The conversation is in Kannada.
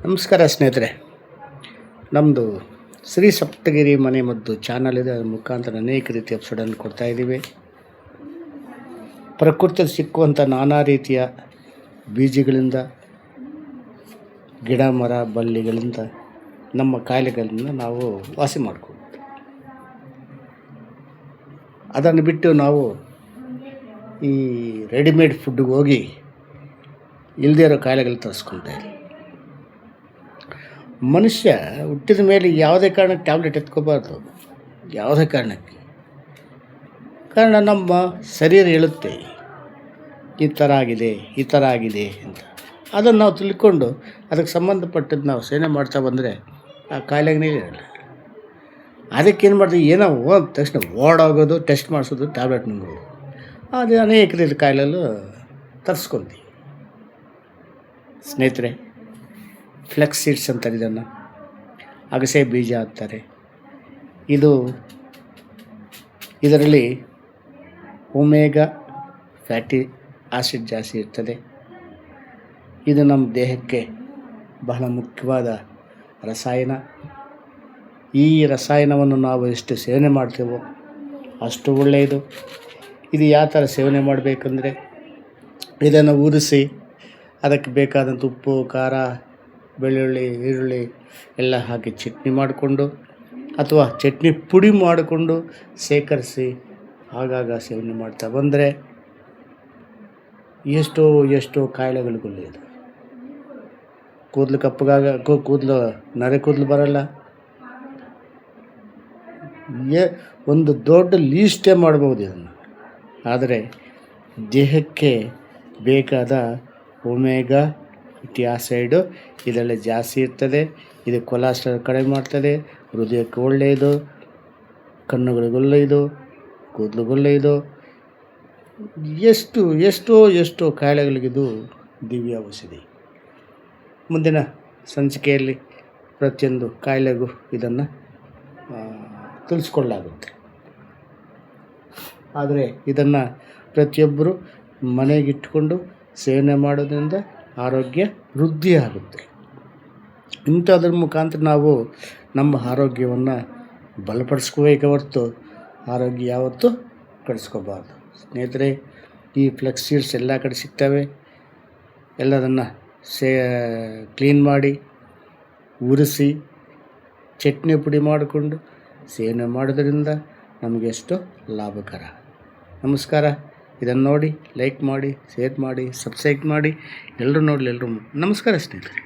ನಮಸ್ಕಾರ ಸ್ನೇಹಿತರೆ, ನಮ್ಮದು ಶ್ರೀ ಸಪ್ತಗಿರಿ ಮನೆ ಮದ್ದು ಚಾನಲ್ ಇದೆ. ಅದರ ಮುಖಾಂತರ ಅನೇಕ ರೀತಿಯ ಎಪಿಸೋಡನ್ನು ಕೊಡ್ತಾಯಿದ್ದೀವಿ. ಪ್ರಕೃತಿಯಲ್ಲಿ ಸಿಕ್ಕುವಂಥ ನಾನಾ ರೀತಿಯ ಬೀಜಗಳಿಂದ, ಗಿಡ ಮರ ಬಳ್ಳಿಗಳಿಂದ ನಮ್ಮ ಕಾಯಿಲೆಗಳನ್ನು ನಾವು ವಾಸಿ ಮಾಡ್ಕೋಬೋದು. ಅದನ್ನು ಬಿಟ್ಟು ನಾವು ಈ ರೆಡಿಮೇಡ್ ಫುಡ್ಗೆ ಹೋಗಿ ಇಲ್ಲದೇ ಇರೋ ಕಾಯಿಲೆಗಳು ತರಿಸ್ಕೊಳ್ತಾ ಇದ್ದೀವಿ. ಮನುಷ್ಯ ಹುಟ್ಟಿದ ಮೇಲೆ ಯಾವುದೇ ಕಾರಣಕ್ಕೆ ಟ್ಯಾಬ್ಲೆಟ್ ಎತ್ಕೋಬಾರ್ದು. ಯಾವುದೇ ಕಾರಣಕ್ಕೆ. ಕಾರಣ ನಮ್ಮ ಶರೀರ ಹೇಳುತ್ತೆ ಈ ಥರ ಆಗಿದೆ ಅಂತ. ಅದನ್ನು ನಾವು ತಿಳ್ಕೊಂಡು ಅದಕ್ಕೆ ಸಂಬಂಧಪಟ್ಟದ್ದು ನಾವು ಸೇವನೆ ಮಾಡ್ತಾ ಬಂದರೆ ಆ ಕಾಯಿಲೆಗೇ ಇರಲ್ಲ. ಅದಕ್ಕೇನು ಮಾಡ್ತೀವಿ, ಏನೋ ಹೋದ ತಕ್ಷಣ ಓಡೋಗೋದು, ಟೆಸ್ಟ್ ಮಾಡಿಸೋದು, ಟ್ಯಾಬ್ಲೆಟ್ ನುಂಗೋದು. ಅದು ಅನೇಕ ರೀತಿ ಕಾಯಿಲೆಗಳು ತರಿಸ್ಕೊಂತೀವಿ. ಸ್ನೇಹಿತರೆ, ಫ್ಲೆಕ್ಸ್ ಸೀಡ್ಸ್ ಅಂತಾರೆ, ಇದನ್ನು ಅಗಸೆ ಬೀಜ ಅಂತಾರೆ. ಇದರಲ್ಲಿ ಒಮೆಗಾ ಫ್ಯಾಟಿ ಆಸಿಡ್ ಜಾಸ್ತಿ ಇರ್ತದೆ. ಇದು ನಮ್ಮ ದೇಹಕ್ಕೆ ಬಹಳ ಮುಖ್ಯವಾದ ರಸಾಯನ. ಈ ರಸಾಯನವನ್ನು ನಾವು ಎಷ್ಟು ಸೇವನೆ ಮಾಡ್ತೇವೋ ಅಷ್ಟು ಒಳ್ಳೆಯದು. ಇದು ಯಾವ ಥರ ಸೇವನೆ ಮಾಡಬೇಕಂದ್ರೆ, ಇದನ್ನು ಉರಿಸಿ ಅದಕ್ಕೆ ಬೇಕಾದಂಥ ಉಪ್ಪು, ಖಾರ, ಬೆಳ್ಳುಳ್ಳಿ, ಈರುಳ್ಳಿ ಎಲ್ಲ ಹಾಕಿ ಚಟ್ನಿ ಮಾಡಿಕೊಂಡು ಅಥವಾ ಚಟ್ನಿ ಪುಡಿ ಮಾಡಿಕೊಂಡು ಶೇಖರಿಸಿ ಆಗಾಗ ಸೇವನೆ ಮಾಡ್ತಾ ಬಂದರೆ ಎಷ್ಟೋ ಕಾಯಿಲೆಗಳಿಗೂ ಒಳ್ಳೆಯದು. ಕೂದಲು ಕಪ್ಪಗಾಗ ನರೆ ಕೂದಲು ಬರಲ್ಲ. ಒಂದು ದೊಡ್ಡ ಲೀಸ್ಟೇ ಮಾಡ್ಬೋದು ಇದನ್ನು. ಆದರೆ ದೇಹಕ್ಕೆ ಬೇಕಾದ ಒಮೆಗಾ ಫ್ಯಾಟಿ ಆಸಿಡ್ ಇದರಲ್ಲಿ ಜಾಸ್ತಿ ಇರ್ತದೆ. ಇದು ಕೊಲೆಸ್ಟ್ರಾಲ್ ಕಡಿಮೆ ಮಾಡ್ತದೆ, ಹೃದಯಕ್ಕೆ ಒಳ್ಳೆಯದು, ಕಣ್ಣುಗಳಿಗೆ ಒಳ್ಳೆಯದು, ಕೂದಲಿಗೆ ಒಳ್ಳೆಯದು. ಎಷ್ಟೋ ಕಾಯಿಲೆಗಳಿಗಿದು ದಿವ್ಯ ಔಷಧಿ. ಮುಂದಿನ ಸಂಚಿಕೆಯಲ್ಲಿ ಪ್ರತಿಯೊಂದು ಕಾಯಿಲೆಗೂ ಇದನ್ನು ತಿಳಿಸ್ಕೊಳ್ಳಲಾಗುತ್ತೆ. ಆದರೆ ಇದನ್ನು ಪ್ರತಿಯೊಬ್ಬರು ಮನೆಗಿಟ್ಕೊಂಡು ಸೇವನೆ ಮಾಡೋದ್ರಿಂದ ಆರೋಗ್ಯ ವೃದ್ಧಿ ಆಗುತ್ತೆ. ಇಂಥದ್ರ ಮುಖಾಂತರ ನಾವು ನಮ್ಮ ಆರೋಗ್ಯವನ್ನು ಬಲಪಡಿಸ್ಕೋಬೇಕೆ ಹೊರತು ಆರೋಗ್ಯ ಯಾವತ್ತೂ ಕೆಡಿಸ್ಕೋಬಾರ್ದು. ಸ್ನೇಹಿತರೆ, ಈ ಫ್ಲೆಕ್ಸ್ ಸೀಡ್ಸ್ ಎಲ್ಲ ಕಡೆ ಸಿಗ್ತವೆ. ಎಲ್ಲದನ್ನು ಕ್ಲೀನ್ ಮಾಡಿ ಉರಿಸಿ ಚಟ್ನಿ ಪುಡಿ ಮಾಡಿಕೊಂಡು ಸೇವನೆ ಮಾಡೋದ್ರಿಂದ ನಮಗೆ ಎಷ್ಟು ಲಾಭಕರ. ನಮಸ್ಕಾರ. ಇದನ್ನು ನೋಡಿ ಲೈಕ್ ಮಾಡಿ, ಶೇರ್ ಮಾಡಿ, ಸಬ್ಸ್ಕ್ರೈಬ್ ಮಾಡಿ. ಎಲ್ಲರೂ ನೋಡಲಿ. ನಮಸ್ಕಾರ ಸ್ನೇಹಿತರೆ.